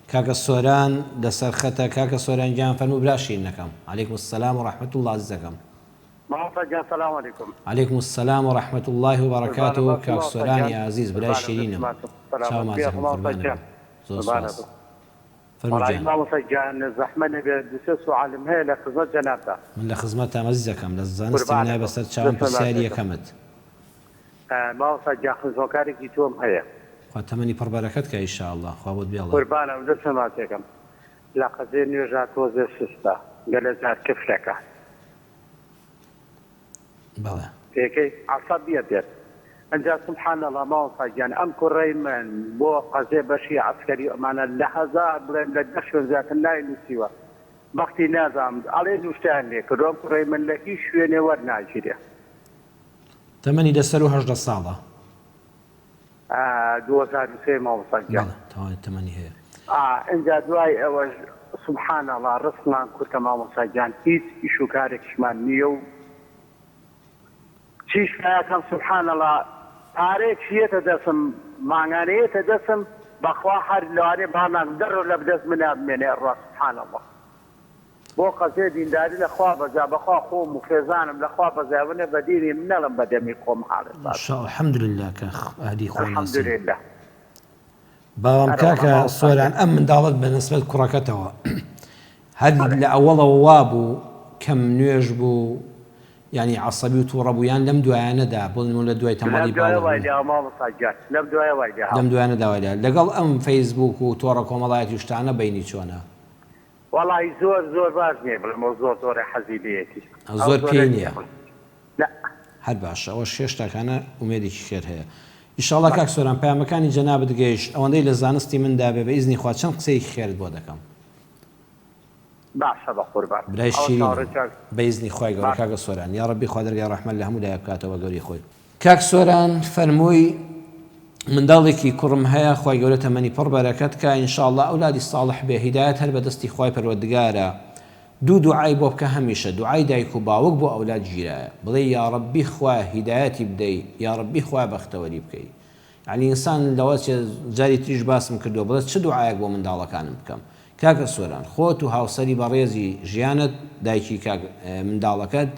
كاكا السوران لسر خطا كاكا السوران جان فرمو براشين نكم. عليكم السلام ورحمة الله عزكم. السلام عليكم. عليكم السلام ورحمة الله وبركاته. كاكا السوران يا عزيز براش شيرينم. شاو ما زكم قربانا. زور سواس. فرمو جان. ما مسجان زحمة بيدسس وعلم هي لخزمة جنابته. من لخزمتها مزكم للزانست من بس تشاون بسالية كمت. ما مسجان خزوكاري كيتوم هي. تمني بربركتك إن شاء الله خوابد بيالله قربانا ودرس ما تكم لا قزين يرجع توزي سستا قال زار كفلك بلى هيك عصبية دير انت سبحان الله ما وصل يعني ام كريمن بو قزي بشي عسكري معنا اللحظة بلين لدخشون ذات الناي نسيوا وقتي نازم عليه نشتغل لك روم كريمن لكي شويني ورنا جيري تمني دسلو هجد الصعدة 2003 ما وصل بلى تمام تمني هي انجا دواي اوج سبحان الله رسنا كنت ما وصل جان هيت يشو كارك شمان نيو چیش کن سبحان الله تاریخ شیعه تدسم معنی تدسم بخوا هر لاره بانم در لبدس من ابمنه الرا سبحان الله بو قصه دینداری لخوا بزا بخوا خو مفزانم لخوا بزا ونه بدینی منلم بدمی قوم حالت ان شاء الله الحمد لله كاخ اهدي خونا الحمد لله باوام كاكا سؤال ام من دعوت بالنسبه لكركتها هل لاول وابو كم نيجبو يعني عصبي وتوربو يعني لم دوايانا دا بولن ولا دواي تمالي بالا لم دواي وايدا ما مصجات لم دواي وايدا لم دوايانا دا وايدا لقال ام فيسبوك وتورا كومالات يشتعنا بيني شونا والله زور بازني بالموضوع زور حزيبيتي زور كينيا لا هل باشا وشيشتك انا اميدي خير هي ان شاء الله كاك سوران بها مكاني جناب دقيش اوندي لزانستي من دابه باذن خوا چند قسەی خێرت بۆ دەکەم باشە بە قوربان برای شیرین بەئیزنی خوای گەورە کاکە سۆران یا ڕەبی خوا دەرگای ڕەحمەت لە هەموو لایە بکاتەوە گەوری خۆی کاک سۆران فەرمووی منداڵێکی کوڕم هەیە خوای گەورە تەمەنی پڕ بەرەکەت کە ئینشاءالله ئەولادی ساڵح بێ هیدایەت هەر بەدەستی خوای پەروەردگارە دوو دوعای بۆ بکە هەمیشە دوعای دایک و باوک بۆ ئەولاد گیرایە بڵێ یا ڕەبی خوا هیدایەتی بدەی یا ڕەبی خوا بەختەوەری بکەی يعني إنسان لو جاري تريج باسم كردو بس شو دعاءك بو من دالك أنا بكم كاك سوران خوتو هاوسري بريزي جيانت دايكي كاك من دالكت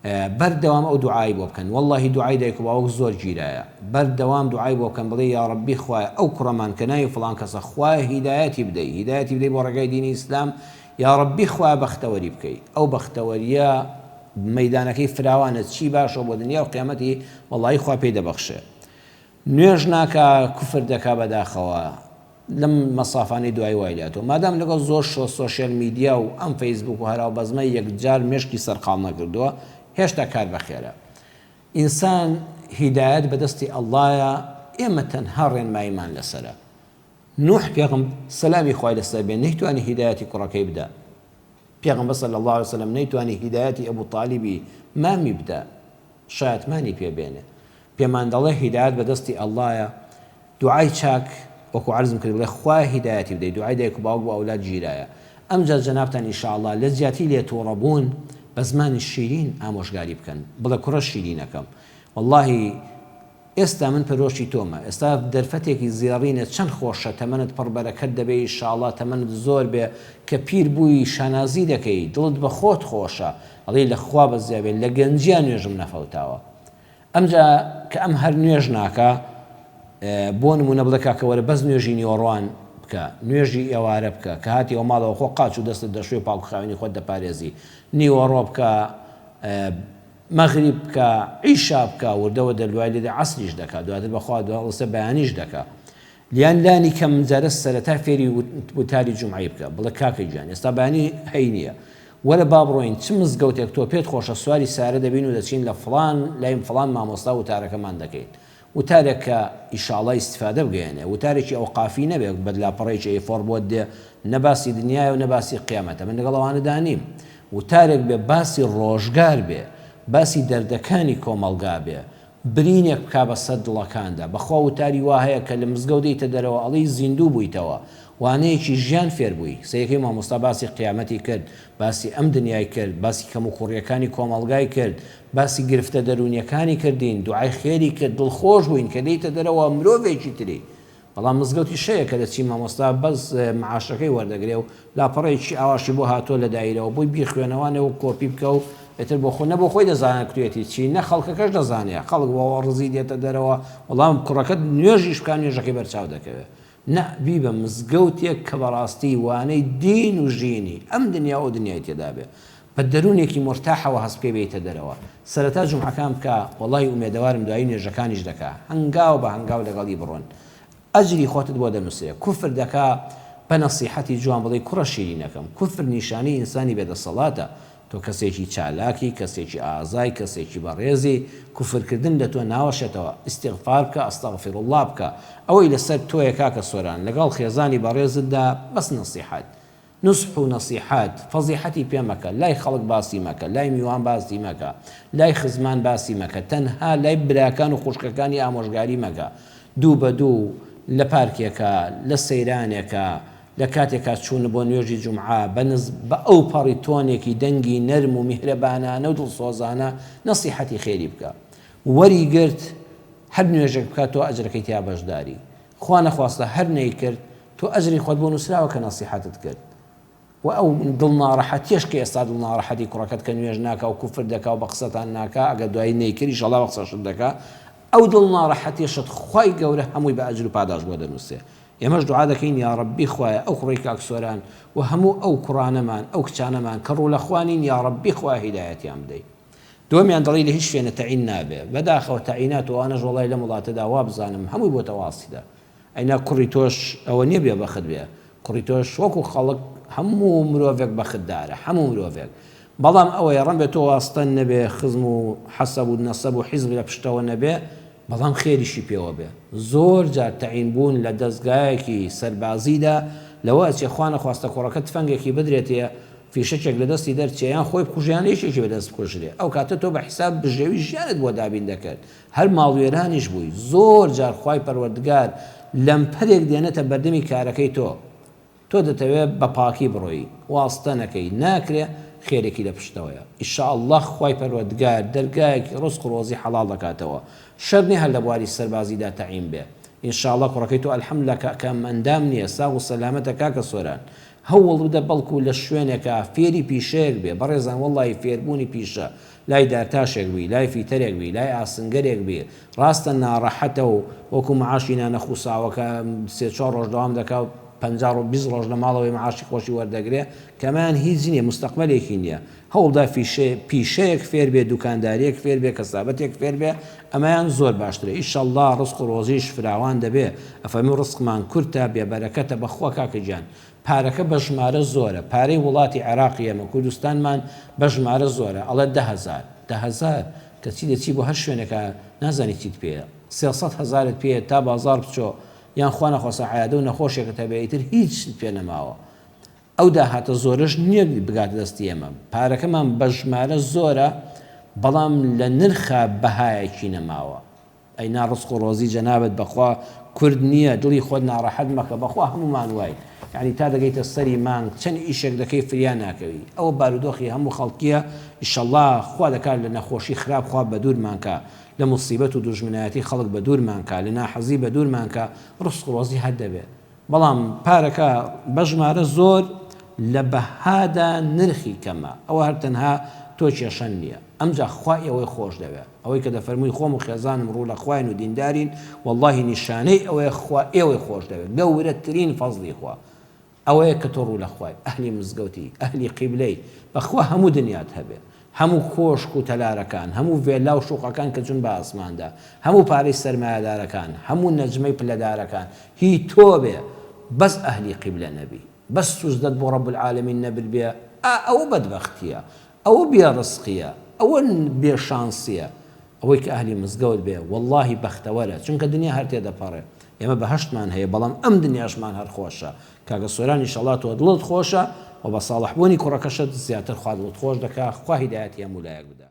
بردوام أو دعاء بو بكن والله دعاء دايكو باوك زور جيرايا بردوام دعاء بو بكن بلي يا ربي خواي أو كرمان كناي فلان كسا خواي هدايتي بدي بو رقاي دين الإسلام يا ربي خواي بختوري بكي أو بختوريا ميدانكي فراوانت شي باشو بو دنيا وقيامتي والله خواي بيدا بخشه نوێژ ناکە کوفر دەکا بەداخەوە لەم مەسافانەی دوای وایلاتەوە مادام لەگەڵ زۆر سۆشیال میدیا و ئەم فەیسبوک و هەراو بەزمە یەکجار مێشکی سەرقاڵ نەکردووە هێشتا کار بەخێرە ئینسان هیدایەت بەدەستی ئەڵڵایە ئێمە تەنها ڕێنماییمان لەسەرە نوح پێغەمبەر سەلامی خوای لەسەر بێ نەیتوانی هیدایەتی کوڕەکەی بدە پێغەمبەر صلی الله علیه وسلم نەیتوانی هیدایەتی ئەبوو طالیبی مامی بدە شایەت مانی پێبێنێ پێمان دەڵێ هیدایەت بەدەستی ئەڵڵایە دوعای چاک وەکو عەرزم کرد بڵێ خوای هیدایەتی بدەیت دوعای دایک و باوک بۆ ئەولاد گیرایە ئەمجا جەنابتان ئینشاءالله لە زیاتی لێتووڕەبوون بە زمانی شیرین ئامۆژگاری بکەن بڵێ کوڕە شیرینەکەم واللهی ئێستا من پەرۆشی تۆمە ئێستا دەرفەتێکی زێڕینە چەند خۆشە تەمەنت پڕ بەرەکەت دەبێ ئینشاءالله تەمەنت زۆر بێ کە پیر بووی شانازی دەکەی دڵت بە خۆت خۆشە ئەڵێ لە خوا بەزیابێ لە گەنجیان نوێژم نەفەوتاوە ئەمجا کە ئەم هەر نوێژ ناکە بۆ نمونە بڵێ کاکەوەرە بەس نوێژی نیوەڕوان بکە نوێژی ئێوارە بکە کە هاتیەوە ماڵەوە خۆ قاچ و دەستت دەشوێ پاکوخاوێنی خۆت دەپارێزی نیوەڕۆ بکە مەغریب بکە عیشا بکە وردەوە دەلوای لێدە عەسریش دەکا دواتر بەخوا دڵسە بەیانیش دەکا لیان لانی کەم جارە سەرەتا فێری وتاری جومعی بکە بڵێ کاکەی گیان ئێستا بەیانی هەی نییە وەرە با بڕۆین چ مزگەوتێک تۆ پێت خۆشە سواری سارە دەبین و دەچین لە فڵان لایم فڵان مامۆستا وتارەکەمان دەکەین وتارێک کە ئیشاڵڵا ئیستیفادە بگەێنێ وتارێکی ئەوقافی نەبێت بەدلاپەڕێکی ئەیفۆر بۆت دێ نەباسی دنیای و نەباسی قیامەتە من لەگەڵ ئەوانە دانیم وتارێک بێ باسی ڕۆژگار بێ باسی دەردەکانی کۆمەڵگا بێ برینێک بکا بە سەد دڵەکاندا بەخوا وتاری وا هەیە کە لە مزگەوت دەیتە دەرەوە ئەڵی زیندوو بوویتەوە وانەیەکی ژیان فێر بووی سەیەکەی مامۆستا باسی قیامەتی کرد باسی ئەم دنیای کرد باسی کەم و کوڕیەکانی کۆمەڵگای کرد باسی گرفتە دەرونیەکانی کردین دوعای خێری کرد دڵخۆش بووین کە دەیتە دەرەوە مرۆڤێکی تری بەڵام مزگەوتی شەیە کە دەچی مامۆستا بەس معاشەکەی وەردەگرێ و لاپەڕێکی ئاواشی بۆ هاتۆ لە دایرەوە بۆی بیخوێنەوانەوە کۆپی بکە و ئێتر بۆ خۆ نەبۆ خۆی دەزانێت کوێتی چی نە خەڵکەکەش دەزانێت خەڵک بۆ ڕزی دێتە دەرەوە وەڵام کوڕەکەت نوێژیش بکان نوێژەکەی بەرچاو دەکەوێت نە بی بە مزگەوتێک کە بەڕاستی وانەی دین و ژینی ئەم دنیا و دنیای تێدا بێ بە دەروونێکی مرتاحەوە هەست پێ بێتە دەرەوە سەرەتا جومعەکان بکە وەڵی ئومێدەوارم دوایی نوێژەکانیش دەکا هەنگاو بە هەنگاو لەگەڵی بڕۆن ئەجری خۆتت بۆ دەنووسێ کوفر دەکا بە نەسیحەتی جوان بڵێ کوڕە شیرینەکەم کوفر نیشانی ئینسانی بێدەسەڵاتە تۆ کەسێکی چالاکی کەسێکی ئازای کەسێکی بەڕێزی کوفرکردن لە تۆ ناوەشێتەوە ئیستیغفار بکە ئەستەغفر الله بکە ئەوەی لەسەر تۆیە کاکە سۆران لەگەڵ خێزانی بەڕێزتدا بەس نەسیحەت نصح و نەسیحەت فەزیحەتی پێ مەکە لای خەڵک باسی مەکە لای میوان باسی مەکە لای خزمان باسی مەکە تەنها لای براکان و خوشکەکانی ئامۆژگاری مەکە دوو بە دوو لە پارکێکە لە سەیرانێکە لە کاتێکا چوون بۆ نوێژی جومعە بە ئەو پەڕی تۆنێکی دەنگی نەرم و میهرەبانانە و دڵسۆزانە نەسیحەتی خێری بکە وەری گرت هەر نوێژێک بکات تۆ ئەجرەکەی تیا بەشداری خوا نەخواستە هەر نەیکرد تۆ ئەجری خۆت بۆ نووسراوە کە نەسیحەتت کرد و ئەو دڵناڕەحەتیش کە ئێستا دڵناڕەحەتی کوڕەکەت کە نوێژ ناکە و کوفر دەکا و بە قسەتان ناکە ئەگە دوایی نەیکردی ئینشەڵا بە قسەشت دەکا ئەو دڵناڕەحەتیشت خوای گەورە هەمووی بە ئەجر و پاداش بۆ دەنووسێ ئێمەش دوعا دەکەین یا ڕەبی خوایە ئەو کوڕی کاکسۆران و هەموو ئەو کوڕانەمان ئەو کچانەمان کە ڕوو لە خوانین یا ڕەبی خوای هیدایەتیان بدەیت دووەمیان دەڵی لە هیچ شوێنە تەعین نابێ بەداخەوە تەعینات و ئەوانەش وەڵای لە وڵاتەدا وا بزانم هەمووی بۆ تەواسیدا ئەینا کوڕی تۆش ئەوە نییە بێ بەخت بێ کوڕی تۆش وەکو خەڵک هەموو مرۆڤێک بەختدارە هەموو مرۆڤێک بەڵام ئەوەیە ڕەن بێت تۆ واستە نەبێ خزم و حەسەب و نەسەب و حیزب لە پشتەوە نەبێ بەڵام خێریشی پێوە بێ زۆر جار تەعین بوون لە دەستگایەکی سەربازیدا لەوە ئەچێ خوا نەخواستە کوڕەکە تفەنگێکی بدرێتەیە فیشەکێک لە دەستی دەرچێیان خۆی بکوژیان یەکێکی بەدەست بکوژرێ ئەو کاتە تۆ بە حیساب بژێوی ژیانت بۆ دابین دەکرد هەر ماڵوێرانیش بووی زۆر جار خوای پەروەردگار لەمپەرێک دێنێتە بەردەمی کارەکەی تۆ دەتەوێت بە پاکی بڕۆیی واستە نەکەی ناکرێ خێرێکی لە پشتەوەیە ئینشاءالله خوای پەروەردگار دەرگایەکی ڕزق و ڕۆزی حەڵاڵ دەکاتەوە شەر نییە هەر لە بواری سەربازیدا تەعین بێ ئینشاءالله کوڕەکەی تۆ ئەلحەمدولillah کە ئەندام نییە ساغ و سەلامەتە کاکە سۆران هەوڵ بدە بەڵکو لە شوێنێکە فێری پیشەیەک بێ بەڕێزان وەڵی فێربوونی پیشە لای دارتاشێک بی لای فیتەرێک بی لای ئاسنگەرێک بێ ڕاستە ناڕەحەتە و وەکو معاشی نانەخوساوەکە سێ چوار ڕۆژ دەوام دەکات 50 و 20 ڕۆژ لە ماڵەوەی معاشی خۆشی وەردەگرێ کەمان هیچ نییە مستەقبلێکی نییە هەوڵدا پیشەیەک فێر بێ دوکانداریەک فێر بێ کەسابەتێک فێر بێ ئەمەیان زۆر باشترە ئینشەڵڵا ڕزق و ڕۆزیش فراوان دەبێ ئەفەرمی ڕزقمان کورتە بێبەرەکەتە بەخوا کاکە گیان پارەکە بە ژمارە زۆرە پارەی وڵاتی عێراقی ئێمە کوردستانمان بە ژمارە زۆرە ئەڵێ 10,000 کەچی دەچی بۆ هەر شوێنێکە نازانی چیت پێە 300,000 پێ تا بازار بچۆ یان خوا نەخواسە عیادە و نەخۆشێکە تەبێتتر هیچ پێ نەماوە ئەو داهاتە زۆرش نییە بگاتە دەستی ئێمە پارەکەمان بە ژمارە زۆرە بەڵام لە نرخە بەهایەکی نەماوە ئەی ناڕزق و ڕۆزی جەنابەت بەخوا کورد نییە دڵی خۆت ناڕەحەت مەکە بەخوا هەمومان وای یعنی تا دەگەیتە سەری مانگ چەند ئیشێک دەکەی فریان ناکەوی ئەوە بارودۆخی هەموو خەڵکیە ئینشەڵڵا خوا دەکات لە نەخۆشی خراپ خوا بە دوورمانکە لە موسیبەت و دوژمنایەتی خەڵک بە دوورمانکە لە ناحەزی بە دوورمانکە ڕزق و ڕۆزی هەر دەبێت بەڵام پارەکە بە ژمارە زۆر لە بەهادا نرخی کەمە ئەوە هەر تەنها تۆ کێشەن نییە ئەمجا خوای ئەوەی خۆش دەوێت ئەوەی کە دەفەرمووی خۆم و خێزانم ڕوو لە خوین و دیندارین واللهی نیشانەی ئەوەیە خوا ئێوەی خۆش دەوێت گەورەترین فەزلی خوا ئەوەیە کە تۆ ڕوو لە خوای ئەهلی مزگەوتی ئەهلی قیبلەی بەخوا هەموو دنیات هەبێت هەموو کۆشک و تەلارەکان هەموو ڤێلا و شوقەکان کە چون بە ئاسماندا هەموو پارەی سەرمایەدارەکان هەموو نەجمەی پلەدارەکان هی تۆ بێ بەس ئەهلی قیبلە نەبی بەس سوزدەت بۆ ڕەب العالەمین نەبر بێ ئەوە بەدبەختیە ئەوە بێڕزقیە ئەوە بێشانسیە ئەوەی کە ئەهلی مزگەوت بێ واللهی بەختەوەرە چونکە دنیا هەر تێدەپەڕێ ئێمە بەهەشتمان هەیە بەڵام ئەم دنیاشمان هەر خۆشە کاکە سۆران ئینشەڵڵا تۆ دڵت خۆشە و بە ساڵحبوونی کوڕەکەشت زیاتر خوا دڵت خۆش دەکا خوا هیدایەتی هەموو لایەک بدە